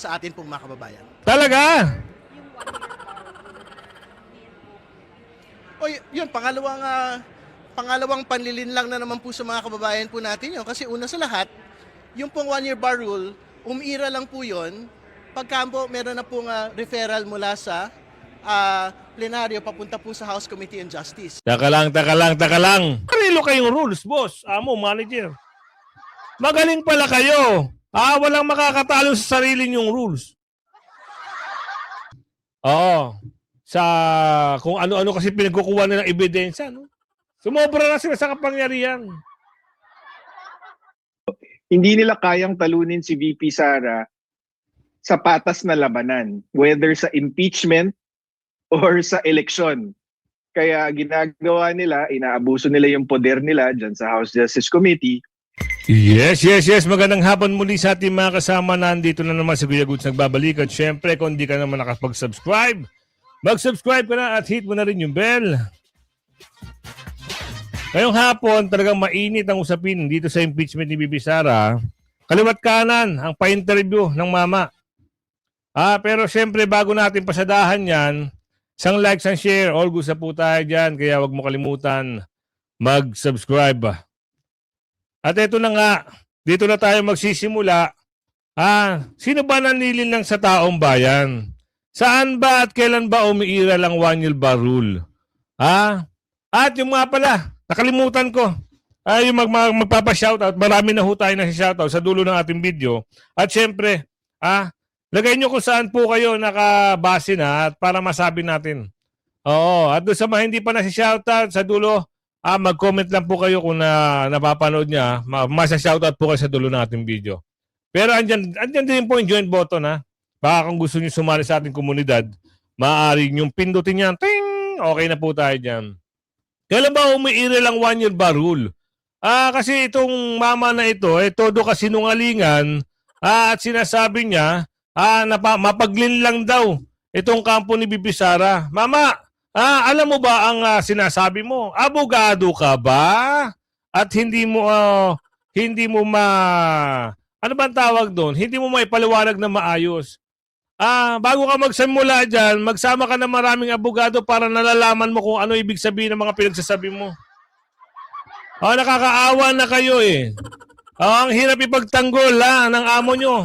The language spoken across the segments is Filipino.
sa atin pong mga kababayan. Talaga? O yun, pangalawang panlilin lang na naman po sa mga kababayan po natin yun. Kasi una sa lahat, yung pong one-year bar rule, umiira lang po yun. Pagka po meron na pong referral mula sa plenaryo papunta po sa House Committee on Justice. Taka lang. Parilo kayong rules, boss. Amo, manager. Magaling pala kayo. Walang makakatalo sa sarili niyong rules. Oo. Sa kung ano-ano kasi pinagkukuha nila ng ebidensya, no? Sumobra na sila sa kapangyarihan. Hindi nila kayang talunin si VP Sara sa patas na labanan, whether sa impeachment or sa eleksyon. Kaya ginagawa nila, inaabuso nila yung poder nila dyan sa House Justice Committee. Yes. Magandang hapon muli sa ating mga kasama. Nandito na naman si Kuya Goods nagbabalik. At syempre, kung di ka naman nakapag-subscribe, mag-subscribe ka na at hit mo na rin yung bell. Ngayong hapon, talagang mainit ang usapin dito sa impeachment ni Bibi Sara. Kaliwat kanan ang pa-interview ng mama. Pero syempre, bago natin pasadahan yan, isang like, isang share, all good sa po tayo dyan. Kaya wag mo kalimutan mag-subscribe. At ito na nga, dito na tayo magsisimula. Sino ba nanilin lang sa taong bayan? Saan ba at kailan ba umiira lang one-year bar rule? At yung nga pala, nakalimutan ko. Yung magpapa-shoutout, marami na ho tayo na shoutout sa dulo ng ating video. At syempre, lagay nyo kung saan po kayo nakabase na at para masabi natin. Oo, at doon sa mga hindi pa na-shoutout sa dulo, mag-comment lang po kayo kung napapanood niya. Masa-shoutout po kayo sa dulo ng ating video. Pero andyan din po yung join button, ha. Baka kung gusto niyo sumali sa ating komunidad, maaari niyong pindutin yan. Ting! Okay na po tayo dyan. Kailan ba umiira lang one-year bar rule? Kasi itong mama na ito, todo kasinungalingan, at sinasabi niya, mapaglin lang daw itong kampo ni Bibi Sara. Mama, alam mo ba ang sinasabi mo? Abogado ka ba? At hindi mo ano bang tawag doon? Hindi mo maipaliwanag na maayos. Bago ka magsimula dyan, magsama ka ng maraming abogado para nalalaman mo kung ano ibig sabihin ng mga pinagsasabi mo. Nakakaawa na kayo eh. Ang hirap ipagtanggol ng amo nyo.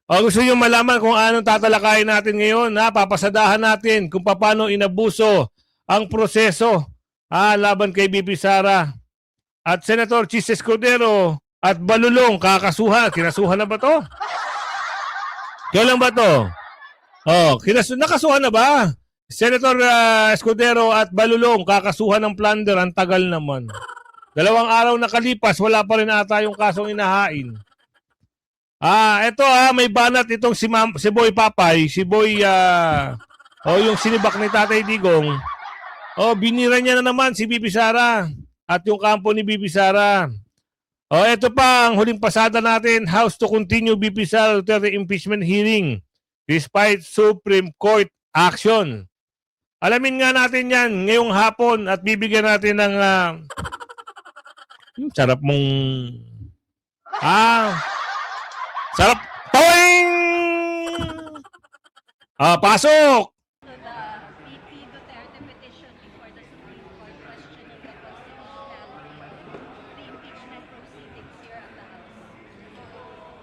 Gusto nyo malaman kung anong tatalakayin natin ngayon, papasadahan natin kung paano inabuso ang proseso laban kay Bibi Sara. At Senator Chis Escudero at Balulong kakasuhan. Kinasuhan na ba to? Kailan ba to? Nakasuhan na ba? Senator Escudero at Balulong kakasuhan ng plunder. Ang tagal naman. 2 araw nakalipas, wala pa rin ata yung kasong inahain. Eto may banat itong si Boy Papay, si Boy yung sinibak ni Tatay Digong. Binira niya na naman si Bibi Sara at yung kampo ni Bibi Sara. Eto pa ang huling pasada natin, House to continue Bibi Sara Duterte impeachment hearing despite Supreme Court action. Alamin nga natin yan ngayong hapon at bibigyan natin ng sarap mong sarap. Toing! Pasok! The VP Duterte petition before the Supreme Court questioning the constitutionality of the impeachment proceedings here at the House.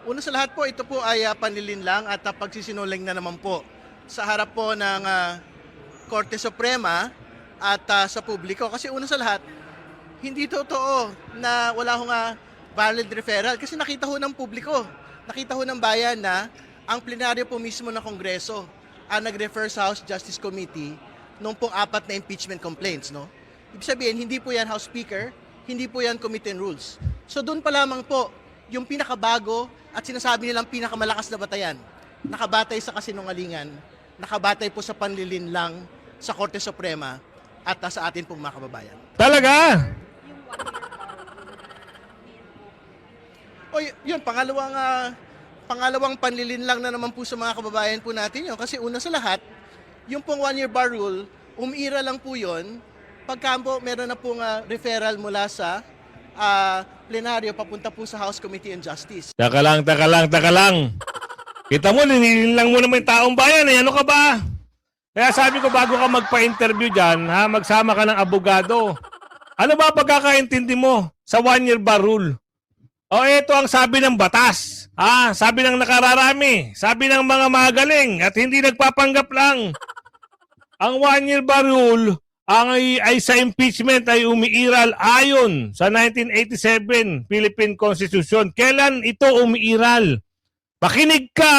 Una sa lahat po, ito po ay panlilin lang at pagsisinungaling na naman po sa harap po ng Korte Suprema at sa publiko. Kasi una sa lahat, hindi totoo na wala hong valid referral kasi nakita ho ng publiko, nakita ho ng bayan na ang plenaryo po mismo ng Kongreso nag-refer sa House Justice Committee nung pong 4 na impeachment complaints, no? Ibig sabihin, hindi po yan House Speaker, hindi po yan Committee on Rules. So doon pa lamang po yung pinakabago at sinasabi nilang pinakamalakas na batayan, nakabatay sa kasinungalingan, nakabatay po sa panlilin lang sa Korte Suprema at sa atin pong mga kababayan. Talaga? Yun, pangalawang panlilin lang na naman po sa mga kababayan po natin yun. Kasi una sa lahat, yung pong one-year bar rule, umiira lang po yun pagka po meron na pong referral mula sa plenaryo papunta po sa House Committee on Justice. Taka lang. Kita mo, linilin lang mo naman yung taong bayan. Ano ka ba? Kaya sabi ko, bago ka magpa-interview dyan, ha, magsama ka ng abogado. Ano ba pagkakaintindi mo sa 1-year bar rule? O ito ang sabi ng batas. Sabi ng nakararami. Sabi ng mga magaling at hindi nagpapanggap lang. Ang 1-year bar rule ay sa impeachment ay umiiral ayon sa 1987 Philippine Constitution. Kailan ito umiiral? Makinig ka!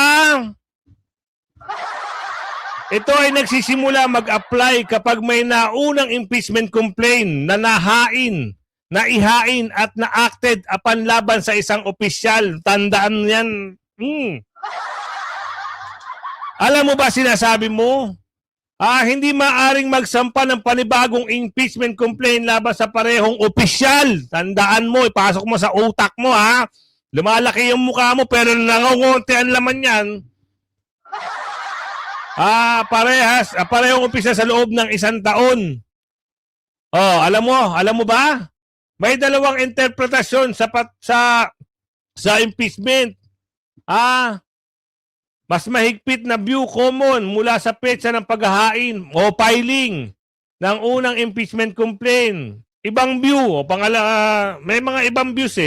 Ito ay nagsisimula mag-apply kapag may naunang impeachment complaint na nahain, naihain at na-acted upon laban sa isang opisyal. Tandaan yan. Alam mo ba sinasabi mo? Hindi maaring magsampa ng panibagong impeachment complaint laban sa parehong opisyal. Tandaan mo, ipasok mo sa utak mo, ha? Lumalaki yung mukha mo pero nangungunti ang laman yan. Parehong opisyal sa loob ng 1 taon. Alam mo ba? May dalawang interpretasyon sa impeachment. Mas mahigpit na view common mula sa petsa ng paghahain o filing ng unang impeachment complaint. Ibang view, may mga ibang views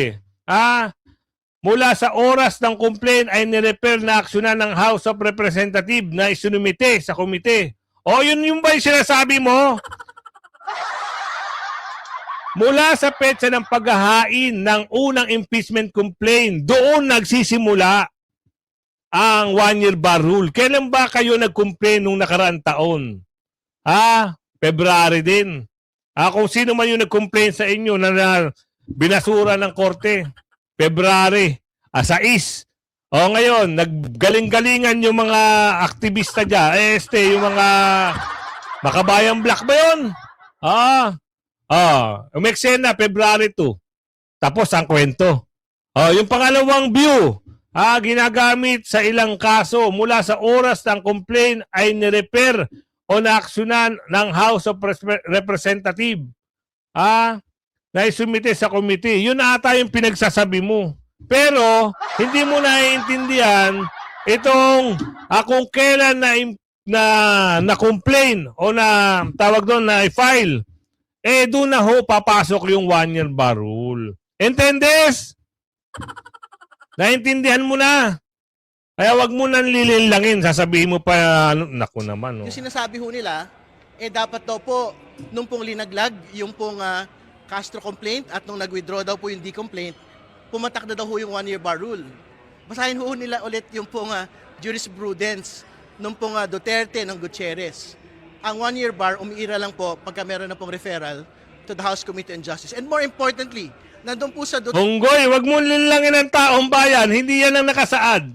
mula sa oras ng complaint ay nirefer na aksyonan ng House of Representatives na isinumite sa komite. Yun ba yung sinasabi mo? Mula sa petsa ng paghahain ng unang impeachment complaint, doon nagsisimula ang 1-year bar rule. Kailan ba kayo nag-complain nung nakaraang taon? February din. Kung sino man yung nag-complain sa inyo na binasura ng korte, February, 6. Ngayon, naggaling-galingan yung mga aktivista dyan. Yung mga Makabayang Black ba yun? Umeksena, February 2. Tapos ang kwento. Yung pangalawang view, ginagamit sa ilang kaso mula sa oras ng complaint ay nirefer o naaksyonan ng House of Representatives na isumite sa committee. Yun ata yung pinagsasabi mo. Pero hindi mo naiintindihan itong kung kailan na complain o na tawag doon na i-file. Doon na papasok yung 1-year bar rule. Entendes? Naintindihan mo na. Kaya wag mo nang lilinlangin. Sasabihin mo pa, naku naman. Yung sinasabi nila, dapat daw po, nung pong linaglag, yung pong Castro complaint at nung nag-withdraw daw po yung D-complaint, pumatak na daw yung 1-year bar rule. Basahin nila ulit yung pong jurisprudence nung pong Duterte ng Gutierrez. Ang 1-year bar, umiira lang po pagka meron na pong referral to the House Committee on Justice. And more importantly, nandun po sa Unggoy, wag mo linlangin ang taong bayan. Hindi yan ang nakasaad.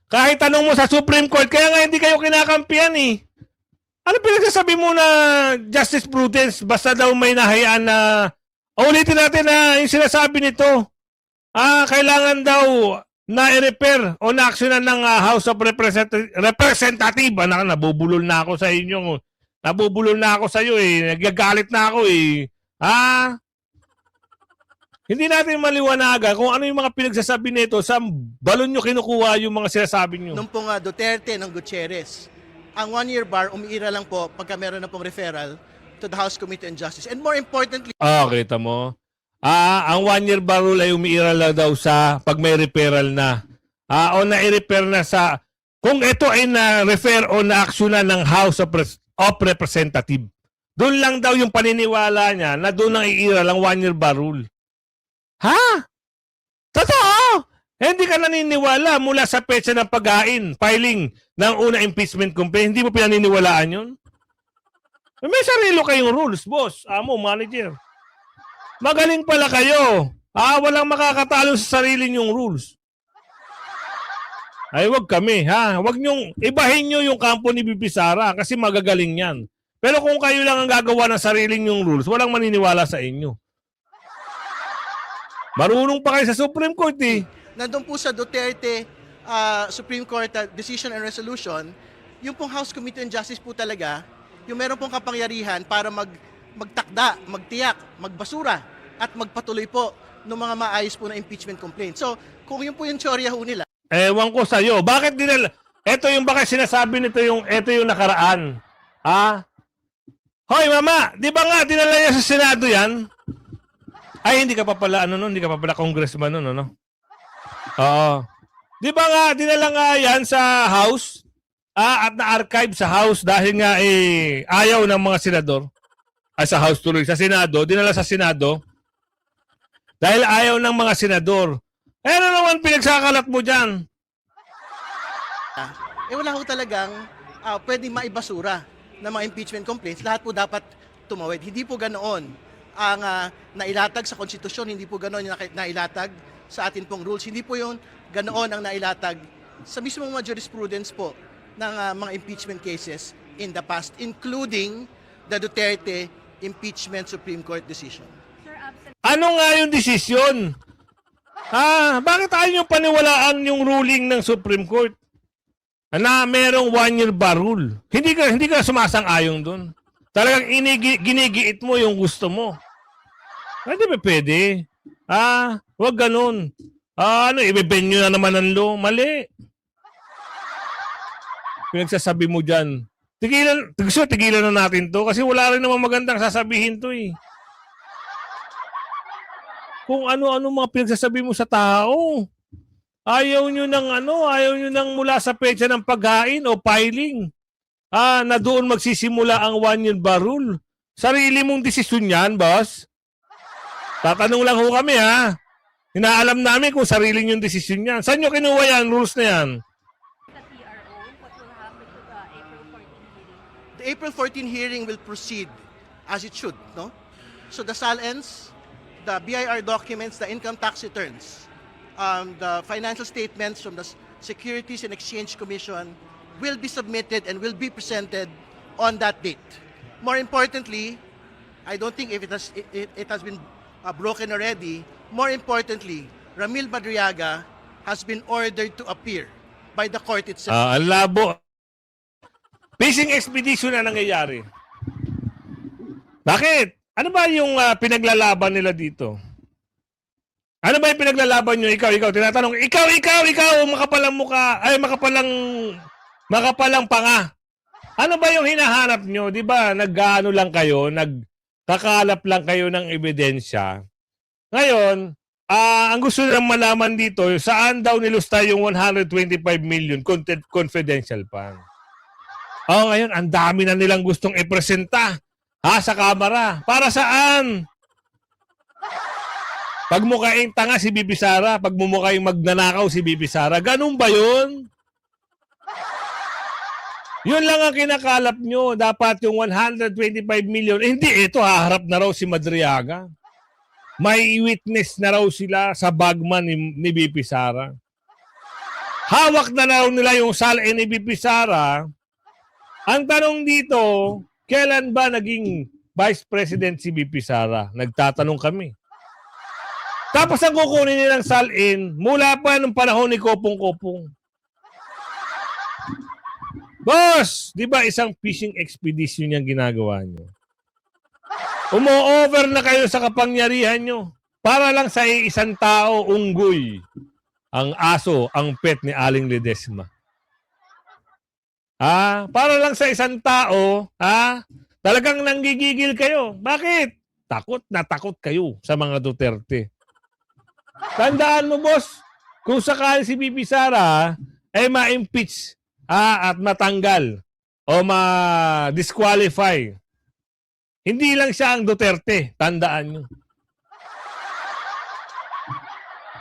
Kahit tanong mo sa Supreme Court, kaya nga hindi kayo kinakampihan eh. Ano pinagsasabi mo na justice prudence basta daw may nahayaan na ulitin natin na yung sinasabi nito. Kailangan daw na i-repair o na-actionan ng House of Representative. Nabubulol na ako sa inyo. Nabubulol na ako sa iyo eh. Nagagalit na ako eh. Hindi natin maliwanagan kung ano yung mga pinagsasabi nito. Sa balon nyo kinukuha yung mga sinasabi nyo. nung pong Duterte ng Gutierrez. Ang 1-year bar, umiira lang po pagka meron na pong referral to the House Committee on Justice. And more importantly, kita mo. Ang 1-year bar rule ay umiiral lang daw sa pag may referral na. O na-refer na sa, kung ito ay na-refer o na-actionan ng House of Representative. Doon lang daw yung paniniwala niya na doon ang iiral ang 1-year bar rule. Totoo! Hindi ka naniniwala mula sa petsa ng paghain, filing ng unang impeachment complaint. Hindi mo pinaniniwalaan yun? May sarili kayong rules, boss. Manager. Magaling pala kayo. Walang makakatalo sa sarili nyong rules. Ay, wag kami, Wag nyong, ibahin nyo yung kampo ni Bibi Sara kasi magagaling yan. Pero kung kayo lang ang gagawa ng sarili nyong rules, walang maniniwala sa inyo. Marunong pa kayo sa Supreme Court eh. nandun po sa Duterte Supreme Court Decision and Resolution, yung pong House Committee on Justice po talaga, yung meron pong kapangyarihan para magtakda, magtiyak, magbasura, at magpatuloy po ng mga maayos po na impeachment complaint. So, kung yun po yung teorya ho nila, Ewan ko sa'yo. Bakit dinala? Ito yung bakit sinasabi nito ito yung nakaraan. Ha? Hoy, mama, di ba nga dinala niya sa Senado yan? Ay, hindi ka pa pala, hindi ka pa pala congressman nun, ano? Oo. Di ba nga, dinala nga yan sa House? At na-archive sa House dahil nga ayaw ng mga senador. Ay, sa House tuloy. Sa Senado, dinala sa Senado. Dahil ayaw ng mga senador. Ano naman pinagsakalat mo dyan? wala ho talagang pwedeng maibasura ng mga impeachment complaints. Lahat po dapat tumawid. Hindi po ganoon ang nailatag sa konstitusyon, hindi po ganoon yung nailatag sa atin pong rules. Hindi po yun ganoon ang nailatag sa mismong mga jurisprudence po ng mga impeachment cases in the past, including the Duterte impeachment Supreme Court decision. Sir, absent Ano nga yung desisyon? Bakit ayaw nyo paniwalaan yung ruling ng Supreme Court? Na merong 1-year bar rule. Hindi ka sumasang-ayon dun. Talagang ginigiit mo yung gusto mo. Hindi ba pwede? Wag ganun. Ibe-ban nyo na naman ang law. Mali. Pinagsasabi mo dyan. Tigilan na natin to kasi wala rin naman magandang sasabihin to eh. Kung ano-ano mga pinagsasabi mo sa tao. Ayaw nyo ng mula sa petsa ng paghain o filing. Na doon magsisimula ang 1-year bar rule. Sarili mong desisyon yan, boss. Tatanong lang ho kami, ha. Inaalam namin kung sarili yung desisyon yan. Saan nyo kinuha yan, rules na yan? the TRO, what will happen to the April 14 hearing? The April 14 hearing will proceed as it should, no? So the SALNs, the BIR documents, the income tax returns, the financial statements from the Securities and Exchange Commission will be submitted and will be presented on that date. More importantly, I don't think if it has been broken already. More importantly, Ramil Madriaga has been ordered to appear by the court itself. Ang labo. Fishing expedition na nangyayari. Bakit? Ano ba yung pinaglalaban nila dito? Ano ba yung pinaglalaban nyo? Ikaw, tinatanong, ikaw, makapalang mukha, makapalang panga. Ano ba yung hinahanap nyo? Di ba, nag-ano lang kayo, nagkakalap lang kayo ng ebidensya. Ngayon, ang gusto nilang malaman dito, saan daw nilusta yung 125 million confidential fund. Ngayon, ang dami na nilang gustong ipresenta sa kamera. Para saan? Pagmukhaing tanga si Bibi Sara, pagmumukhaing magnanakaw si Bibi Sara. Ganun ba yun? Yun lang ang kinakalap nyo. Dapat yung 125 million. Hindi, ito haharap na raw si Madriaga. May witness na raw sila sa bagman ni BP Sara. Hawak na raw nila yung SALN ni BP Sara. Ang tanong dito, kailan ba naging Vice President si BP Sara? Nagtatanong kami. Tapos ang kukunin nilang SALN mula pa nung panahon ni Kopong-Kopong. Boss, di ba isang fishing expedition yung ginagawa nyo? Umo-over na kayo sa kapangyarihan nyo. Para lang sa isang tao, unggoy. Ang aso, ang pet ni Aling Ledesma. Para lang sa isang tao, talagang nanggigigil kayo. Bakit? Takot na takot kayo sa mga Duterte. Tandaan mo, boss, kung sakali si Bibi Sara ay ma-impeach at matanggal o ma-disqualify, hindi lang siya ang Duterte. Tandaan nyo.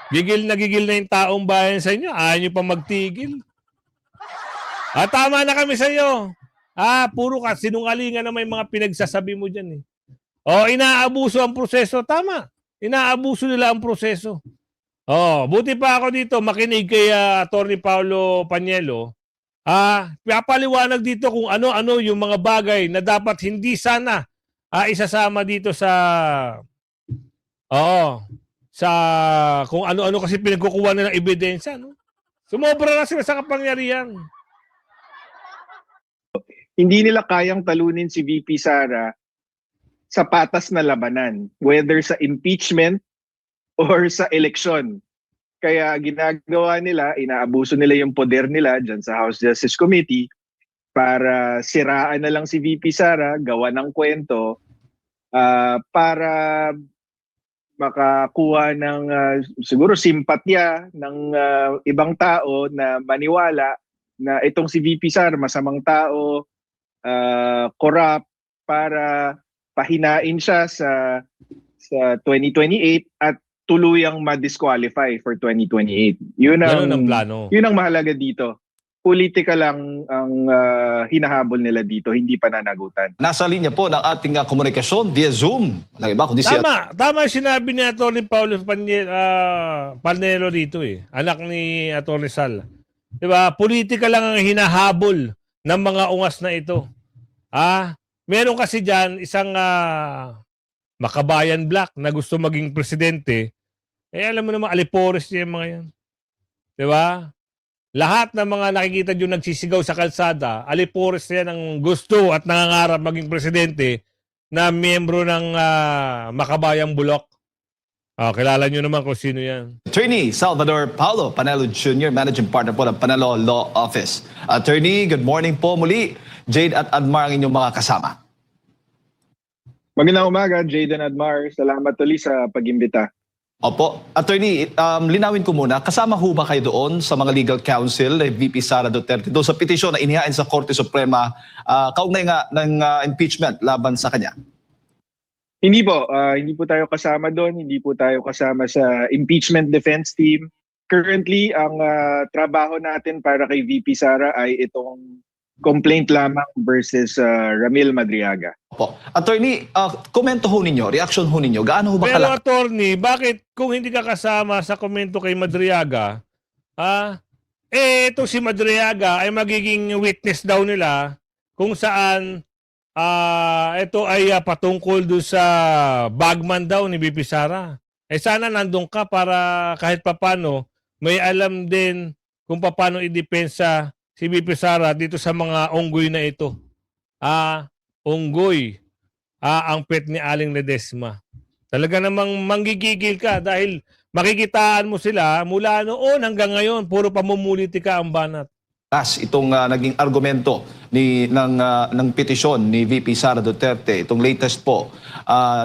Gigil na yung taong bayan sa inyo. Ayaw nyo pa magtigil. Tama na kami sa iyo. Puro ka sinungalingan na may mga pinagsasabi mo dyan. Inaabuso ang proseso. Tama. Inaabuso nila ang proseso. Buti pa ako dito makinig kay Attorney Paulo Panielo. Papaliwanag dito kung ano-ano yung mga bagay na dapat hindi sana isasama dito sa kung ano-ano kasi pinagkukuha nila ng ebidensya, no? Sumobra na sila sa kapangyarihan. Hindi nila kayang talunin si VP Sara sa patas na labanan, whether sa impeachment or sa eleksyon. Kaya ginagawa nila, inaabuso nila yung poder nila dyan sa House Justice Committee para siraan na lang si VP Sara, gawa ng kwento, para makakuha ng siguro simpatya ng ibang tao na maniwala na itong si VP Sara masamang tao, corrupt, para pahinain siya sa 2028 at tuluyang ma-disqualify for 2028. Ganun ang plano. Yun ang mahalaga dito. Politika lang ang hinahabol nila dito, hindi pananagutan. Nasa linya po ng ating komunikasyon via Zoom. Walang iba kundi si Tama yung sinabi ni Atty. Paulo Panelo dito eh. Anak ni Atty. Sal. Diba? Politika lang ang hinahabol ng mga ungas na ito. Meron kasi dyan isang makabayan black na gusto maging presidente. Alam mo naman, alipores niya yung mga yan. Diba? Lahat ng mga nakikita nyo nagsisigaw sa kalsada, alipores yan ang gusto at nangangarap maging presidente na miyembro ng makabayang bulok. Kilala nyo naman kung sino yan. Attorney Salvador Paulo Panelo Jr., Managing Partner po ng Panelo Law Office. Attorney, good morning po muli. Jade at Admar ang inyong mga kasama. Magandang umaga, Jade and Admar. Salamat ulit sa pag-imbita. Opo. Attorney, linawin ko muna, kasama ho ba kayo doon sa mga legal counsel ni VP Sara Duterte doon sa petisyon na inihain sa Korte Suprema kaugnay nga ng impeachment laban sa kanya? Hindi po. Hindi po tayo kasama doon. Hindi po tayo kasama sa impeachment defense team. Currently, ang trabaho natin para kay VP Sara ay itong complaint lamang versus Ramil Madriaga. Opo. Attorney, komento ho ninyo, reaction ho ninyo, gaano ho ba Pero kalaki? attorney, bakit kung hindi ka kasama sa komento kay Madriaga, ito si Madriaga ay magiging witness daw nila kung saan ito ay patungkol doon sa bagman daw ni VP Sara. Sana nandun ka para kahit papano may alam din kung paano idepensa si VP Sara dito sa mga unggoy na ito. Unggoy. Ang pet ni Aling Ledesma. Talaga namang manggigigil ka dahil makikitaan mo sila mula noon hanggang ngayon. Puro pamumulitika ang banat. Itong naging argumento ng petisyon ni VP Sara Duterte, itong latest po,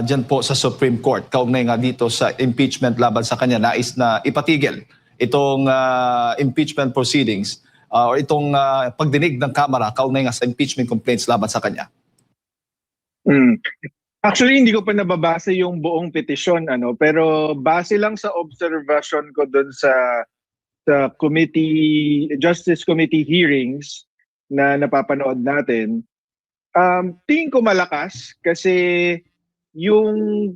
dyan po sa Supreme Court, kaugnay nga dito sa impeachment laban sa kanya, nais na ipatigil itong impeachment proceedings or itong pagdinig ng Kamara kaugnay nga sa impeachment complaints laban sa kanya. Actually, hindi ko pa nababasa yung buong petisyon, pero base lang sa observation ko doon sa Justice Committee hearings na napapanood natin, tingin ko malakas kasi yung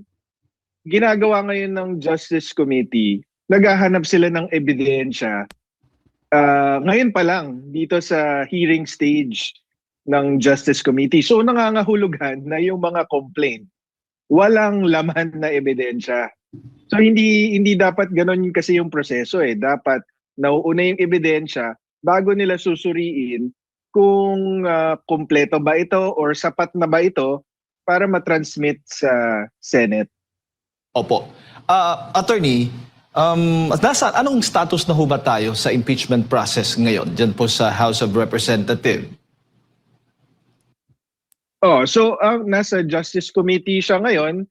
ginagawa ngayon ng Justice Committee, naghahanap sila ng ebidensya. Ngayon pa lang, dito sa hearing stage ng Justice Committee. So nangangahulugan na yung mga complaint, walang laman na ebidensya. So hindi dapat ganon kasi yung proseso eh. Dapat nauuna yung ebidensya bago nila susuriin kung kompleto ba ito or sapat na ba ito para matransmit sa Senate. Opo. Attorney, anong status na ho ba tayo sa impeachment process ngayon dyan po sa House of Representatives? So nasa Justice Committee siya ngayon.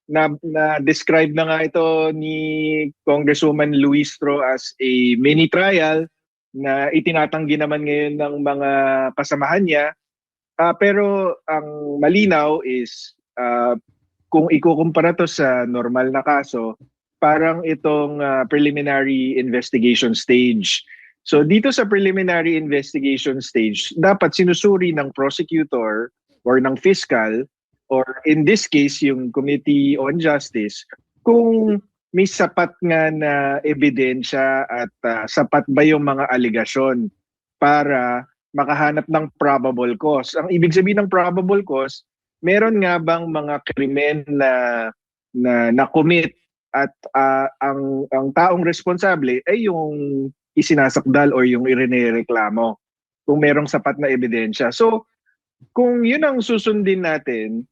Na-describe na nga ito ni Congresswoman Luistro as a mini trial na itinatanggi naman ngayon ng mga kasamahan niya. Pero ang malinaw is kung ikukumpara to sa normal na kaso, parang itong preliminary investigation stage. So dito sa preliminary investigation stage, dapat sinusuri ng prosecutor or ng fiscal or in this case yung Committee on Justice kung may sapat nga na ebidensya at sapat ba yung mga aligasyon para makahanap ng probable cause. Ang ibig sabihin ng probable cause, meron nga bang mga krimen na commit at ang taong responsable ay yung isinasakdal o yung irinereklamo kung merong sapat na ebidensya. So, kung yun ang susundin natin,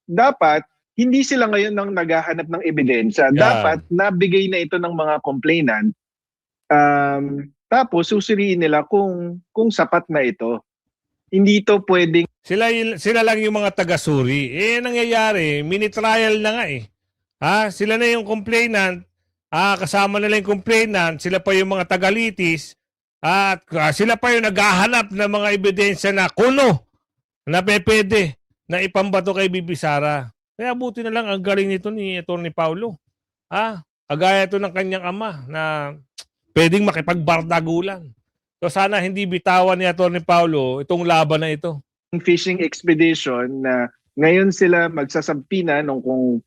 dapat hindi sila ngayon nang naghahanap ng ebidensya. Yeah. Dapat nabigay na ito ng mga complainant. Tapos susuriin nila kung sapat na ito. Hindi ito pwedeng Sila lang yung mga taga-suri. Nangyayari, mini-trial na nga eh. Sila na yung complainant, kasama nila yung complainant, sila pa yung mga tagalitis, at sila pa yung naghahanap ng mga ebidensya na kuno na pwede na ipambato kay Bibi Sara. Kaya buti na lang ang galing nito ni Atty. Paulo. Kagaya ito ng kanyang ama na pwedeng makipagbardagulan. So sana hindi bitawan ni Atty. Paulo itong laban na ito. fishing expedition na ngayon sila magsasampina kung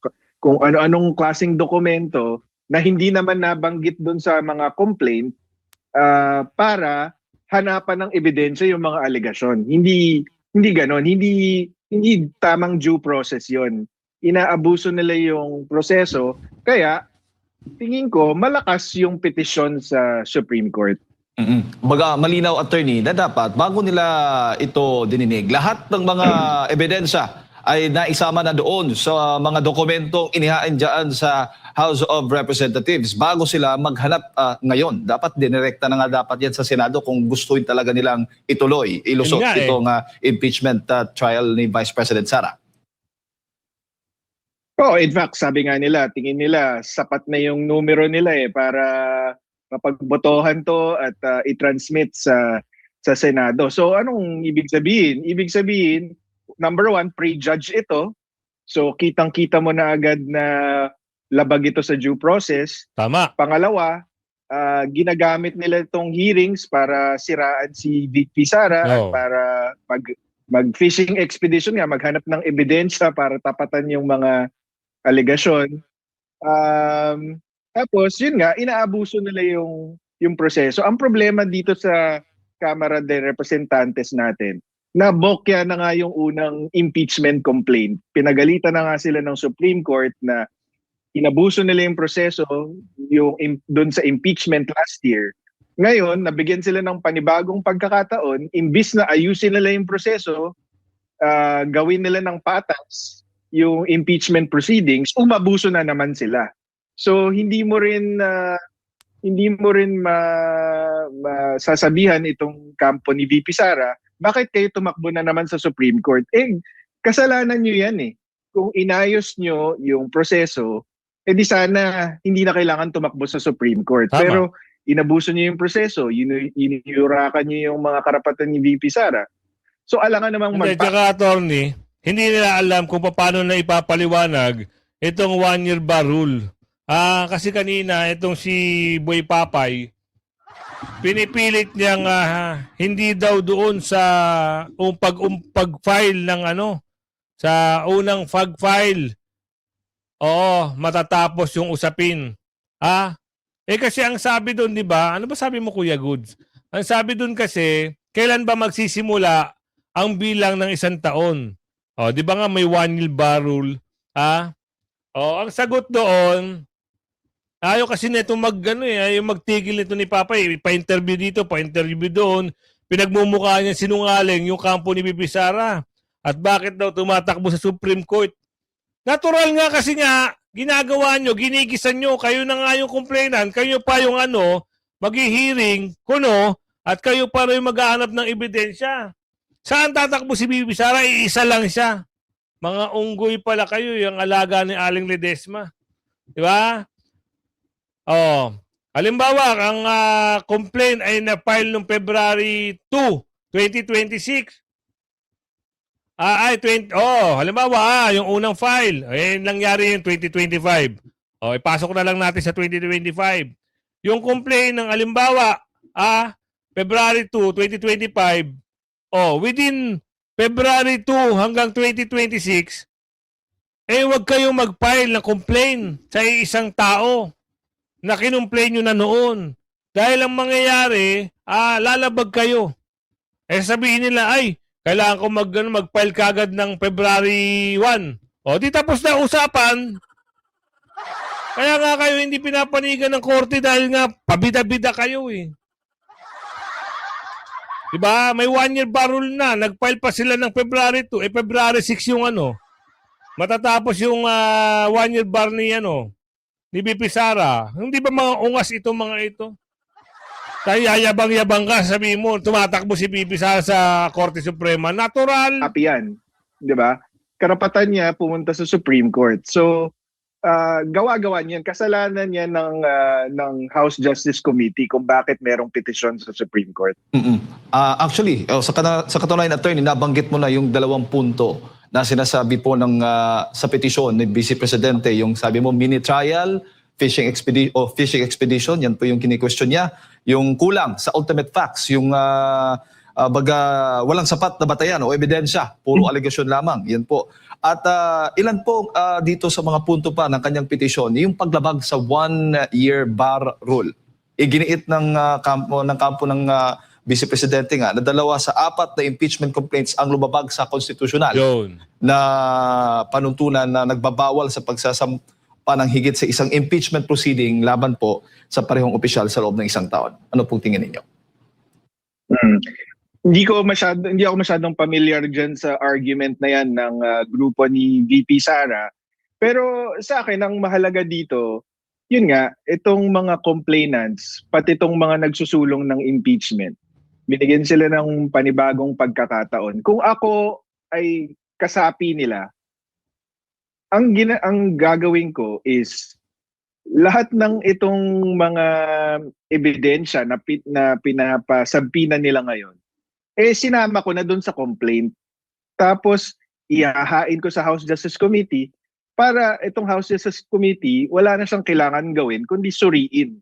ano-anong klaseng dokumento na hindi naman nabanggit doon sa mga complaint para hanapan ng ebidensya yung mga alegasyon. Hindi ganon. Hindi tamang due process yon. Inaabuso nila yung proseso. Kaya tingin ko malakas yung petisyon sa Supreme Court. Baga malinaw, attorney, na dapat bago nila ito dininig, lahat ng mga ebidensya ay naisama na doon sa mga dokumentong inihain dyan sa House of Representatives bago sila maghanap ngayon. Dapat dinirekta na nga dapat yan sa Senado kung gustuin talaga nilang ilusot Yun nga eh. itong impeachment trial ni Vice President Sara. In fact, sabi nga nila, tingin nila sapat na yung numero nila para mapagbotohan to at i-transmit sa Senado. So anong ibig sabihin? Ibig sabihin, number one, pre-judge ito. So kitang-kita mo na agad na labag ito sa due process. Tama. Pangalawa, ginagamit nila itong hearings para siraan si VP Sara at para mag-fishing expedition nga, maghanap ng ebidensya para tapatan yung mga alegasyon. Tapos yun nga, inaabuso nila yung proseso. Ang problema dito sa Kamara de Representantes natin, nabokya na nga yung unang impeachment complaint. Pinagalitan na nga sila ng Supreme Court na inabuso nila yung proseso doon sa impeachment last year. Ngayon, nabigyan sila ng panibagong pagkakataon, imbis na ayusin nila yung proseso, gawin nila ng patas yung impeachment proceedings, umabuso na naman sila. So hindi mo rin masasabihan itong kampo ni VP Sara, bakit kayo tumakbo na naman sa Supreme Court? Kasalanan nyo yan eh. Kung inayos nyo yung proseso, di sana hindi na kailangan tumakbo sa Supreme Court. Tama. Pero inabuso nyo yung proseso, iniyurakan nyo yung mga karapatan ni VP Sara. So alangan namang Tsaka, attorney, hindi nila alam kung paano na ipapaliwanag itong 1-year bar rule. Kasi kanina, itong si Boy Papay, pinipilit niyang hindi daw doon sa pag-file ng sa unang file. Oo, matatapos yung usapin. Kasi ang sabi doon, di ba? Ano ba sabi mo, Kuya Goods? Ang sabi doon kasi, kailan ba magsisimula ang bilang ng 1 taon? Di ba nga may 1-year bar rule? Ang sagot doon, ayaw kasi nito ayaw magtigil nito ni Papa, pa-interview dito, pa-interview doon. Pinagmumukha niya sinungaling yung kampo ni Bibi Sara. At bakit daw tumatakbo sa Supreme Court? Natural nga kasi nga, ginagawa nyo, ginigisan nyo, kayo na nga yung complainant, kayo pa yung maghihiring, at kayo pa rin maghahanap ng ebidensya. Saan tatakbo si Bibi Sara? Iisa lang siya. Mga unggoy pala kayo, yung alaga ni Aling Ledesma. Di ba? Halimbawa, ang complaint ay na-file noong February 2, 2026. Halimbawa, yung unang file, nangyari yung 2025. Ipasok na lang natin sa 2025. Yung complaint ng halimbawa, February 2, 2025, within February 2 hanggang 2026, wag kayong mag-file ng complaint sa isang tao na kinumplain nyo na noon. Dahil ang mangyayari, lalabag kayo. Sabihin nila, kailangan ko mag-file kagad ng February 1. Di tapos na usapan. Kaya nga kayo hindi pinapanigan ng korte dahil nga pabida-bida kayo eh. Diba? May 1-year bar rule na. Nag-file pa sila ng February 2. February 6 yung matatapos yung 1-year bar ni BP Sara. Hindi ba mga ungas itong mga ito? Kaya yabang-yabang ka, sabi mo, tumatakbo si BP Sara sa Korte Suprema. Natural. Happy yan. Di ba? Karapatan niya pumunta sa Supreme Court. So, gawa-gawa niyan. Kasalanan niya ng House Justice Committee kung bakit merong petisyon sa Supreme Court. Actually, sa katunayan, attorney, nabanggit mo na yung 2 punto na sinasabi po sa petisyon ni Vice Presidente, yung sabi mo mini trial, fishing expedition, yan po yung kini-question niya. Yung kulang sa ultimate facts, yung walang sapat na batayan o ebidensya, puro alegasyon lamang. Yan po. At ilan po dito sa mga punto pa ng kanyang petisyon, yung paglabag sa 1-year bar rule. Iginiit ng kampo ng Vice Presidente nga na 2 sa 4 na impeachment complaints ang lumabag sa konstitusyonal Yun. na panuntunan na nagbabawal sa pagsasampa ng higit sa isang impeachment proceeding laban po sa parehong opisyal sa loob ng 1 taon. Ano pong tingin ninyo? Hindi ako masyadong familiar dyan sa argument na yan ng grupo ni VP Sara. Pero sa akin, ang mahalaga dito, yun nga, itong mga complainants, pati itong mga nagsusulong ng impeachment, binigyan sila ng panibagong pagkakataon. Kung ako ay kasapi nila, ang gagawin ko is lahat ng itong mga ebidensya na pinapasabpina nila ngayon, sinama ko na doon sa complaint. Tapos, ihahain ko sa House Justice Committee para itong House Justice Committee, wala na siyang kailangan gawin, kundi suriin.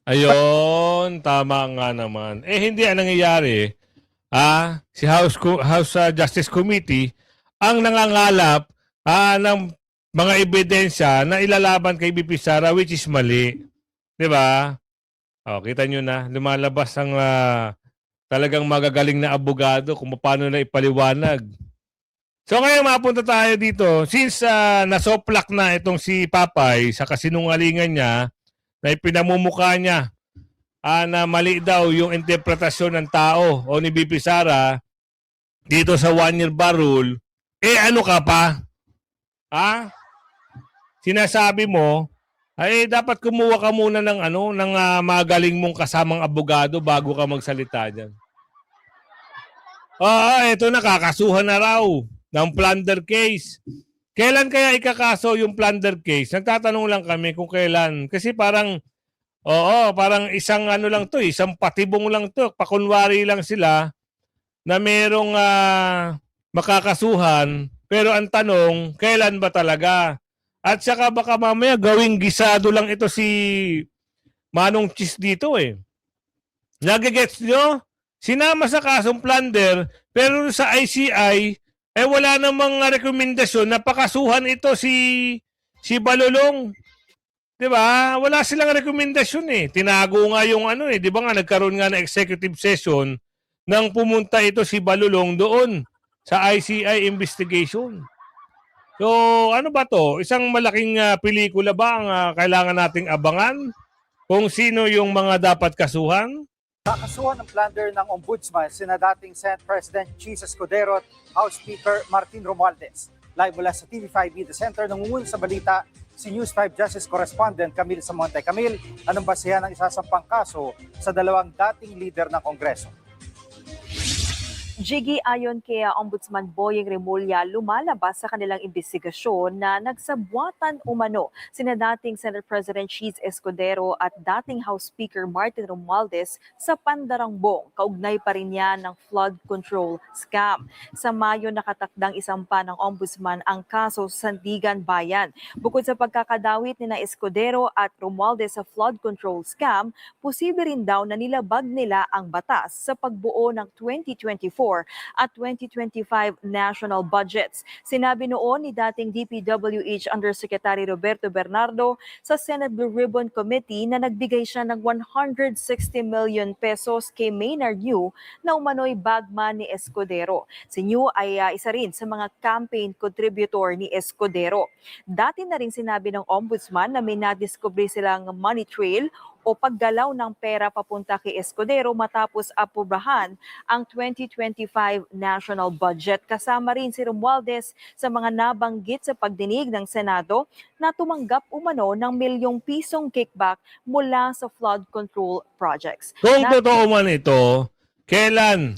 Ayun, tama nga naman. Hindi ang nangyayari. Si House Justice Committee ang nangangalap ng mga ebidensya na ilalaban kay BP Sara, which is mali. 'Di ba? Kita nyo na, lumalabas ang talagang magagaling na abogado kung paano na ipaliwanag. So ngayon mapunta tayo dito. Since nasoplak na itong si Papay sa kasinungalingan niya, na ipinamumukha niya na mali daw yung interpretasyon ng tao o ni BP Sara dito sa 1-year bar rule, ano ka pa? Sinasabi mo, dapat kumuha ka muna ng magaling mong kasamang abogado bago ka magsalita dyan. Ito nakakasuhan na raw ng plunder case. Kailan kaya ikakaso yung plunder case? Nagtatanong lang kami kung kailan. Kasi parang isang lang to, isang patibong lang to. Pakunwari lang sila na merong makakasuhan. Pero ang tanong, kailan ba talaga? At saka baka mamaya gawing gisado lang ito si Manong Chis dito Nagigets nyo? Sinama sa kasong plunder, pero sa ICI, wala namang rekomendasyon na pakasuhan ito si Balulong. 'Di ba? Wala silang rekomendasyon Tinago nga yung 'di ba nga nagkaroon nga ng executive session nang pumunta ito si Balulong doon sa ICI investigation. So, ano ba to? Isang malaking pelikula ba ang kailangan nating abangan? Kung sino yung mga dapat kasuhan? Kakasuhan ng plunder ng Ombudsman sina dating Senate President Chis Escudero at House Speaker Martin Romualdez. Live mula sa TV5 Media Center, nangungunan sa balita si News 5 Justice Correspondent Camille Samonte. Camille, anong basehan ng isasampang kaso sa 2 dating leader ng Kongreso? Jiggy, ayon kay Ombudsman Boyeng Remulla, lumalabas sa kanilang investigasyon na nagsabuatan umano sina dating Senate President Chis Escudero at dating House Speaker Martin Romualdez sa Pandarangbong. Kaugnay pa rin yan ng flood control scam. Sa Mayo, nakatakdang isampa ng Ombudsman ang kaso sa Sandigan Bayan. Bukod sa pagkakadawit ni na Escudero at Romualdez sa flood control scam, posible rin daw na nilabag nila ang batas sa pagbuo ng 2024 at 2025 national budgets. Sinabi noon ni dating DPWH Undersecretary Roberto Bernardo sa Senate Blue Ribbon Committee na nagbigay siya ng 160 million pesos kay Maynard New na umano'y bagman ni Escudero. Si New ay isa rin sa mga campaign contributor ni Escudero. Dati na rin sinabi ng Ombudsman na may nadiskubre silang money trail o paggalaw ng pera papunta kay Escudero matapos aprobahan ang 2025 national budget. Kasama rin si Romualdez sa mga nabanggit sa pagdinig ng Senado na tumanggap umano ng milyong-pisong kickback mula sa flood control projects. Kung totoo man ito, kailan?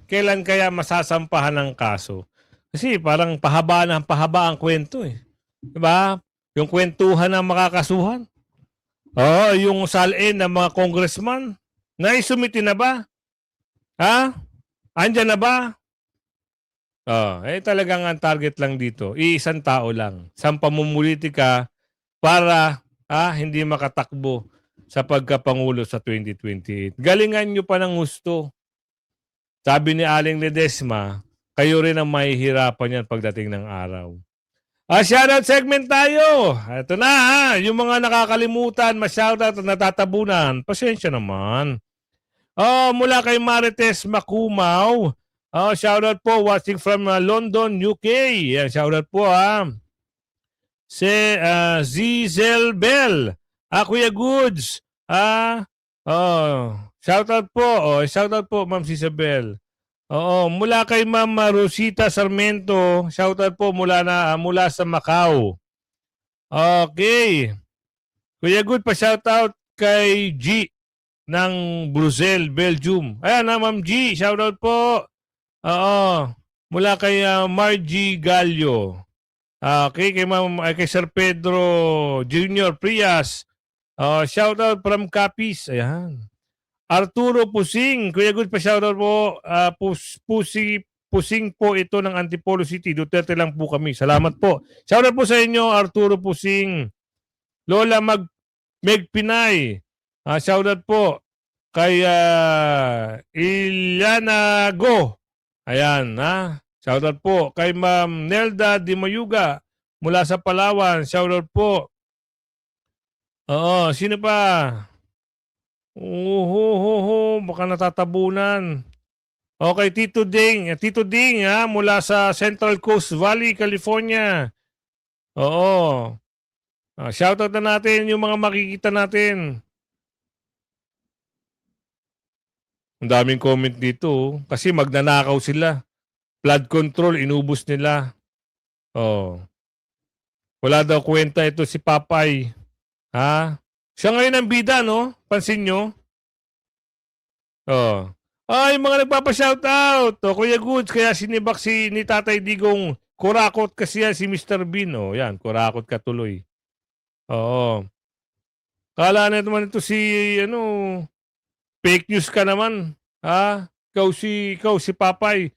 Kailan kaya masasampahan ng kaso? Kasi parang pahaba ang kwento eh. Diba? Yung kwentuhan ng makakasuhan. Yung salin ng mga congressman. Naisumiti na ba? Andyan na ba? Talagang ang target lang dito. Iisang tao lang. Isang pamumulitika para hindi makatakbo sa pagkapangulo sa 2028. Galingan nyo pa ng gusto. Sabi ni Aling Ledesma, kayo rin ang mahihirapan yan pagdating ng araw. Shoutout segment tayo. Ito na yung mga nakakalimutan, ma-shoutout at natatabunan. Pasensya naman. Mula kay Marites Makumaw. Shoutout po, watching from London, UK. Shoutout po Si Zizel Bell. Kuya Goods. Shoutout po. Shoutout po, Ma'am Isabel. Mula kay Ma'am Rosita Sarmiento. Shoutout po mula sa Macau. Okay. Kuya Good, pa-shoutout kay G ng Brussels, Belgium. Ayan na, Ma'am G. Shoutout po. Mula kay Margie Gallo. Okay, kay Sir Pedro Jr. Prias. Shoutout from Capiz. Ayan. Arturo Pusing. Kuya Good, pa-shoutout po. Pusing po ito ng Antipolo City. Duterte lang po kami. Salamat po. Shoutout po sa inyo, Arturo Pusing. Lola Meg Pinay. Shoutout po kay Ilyana Go. Ayan, shoutout po kay Ma'am Nelda Di Mayuga mula sa Palawan. Shoutout po. Sino pa? Baka natatabunan. Okay, Tito Ding. Tito Ding, mula sa Central Coast Valley, California. Shoutout na natin yung mga makikita natin. Ang daming comment dito. Kasi magnanakaw sila. Flood control, inubos nila. Wala daw kwenta ito si Papay. Siya ngayon ang bida, no? Pansin nyo? Yung mga nagpapa-shoutout. Kuya Goods, kaya sinibak ni Tatay Digong kurakot kasi yan si Mr. Bean. Yan, kurakot ka tuloy. Kala na naman ito si, fake news ka naman. Ikaw si Papay.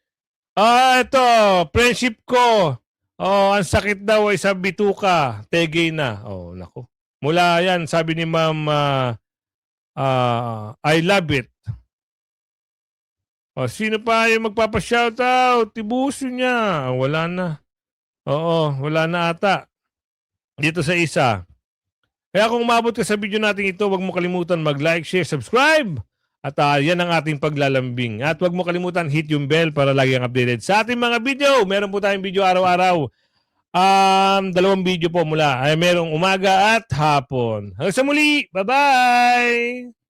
Ito, friendship ko. Ang sakit daw ay sa bituka. Tegay na. Nako. Mula yan, sabi ni Ma'am, I love it. Sino pa yung magpapa-shoutout? Tibuso niya. Wala na. Wala na ata. Dito sa isa. Kaya kung umabot ka sa video natin ito, huwag mo kalimutan mag-like, share, subscribe. At yan ang ating paglalambing. At huwag mo kalimutan hit yung bell para lagi ang updated sa ating mga video. Meron po tayong video araw-araw. 2 video po mula. Merong umaga at hapon. Hanggang sa muli. Bye-bye!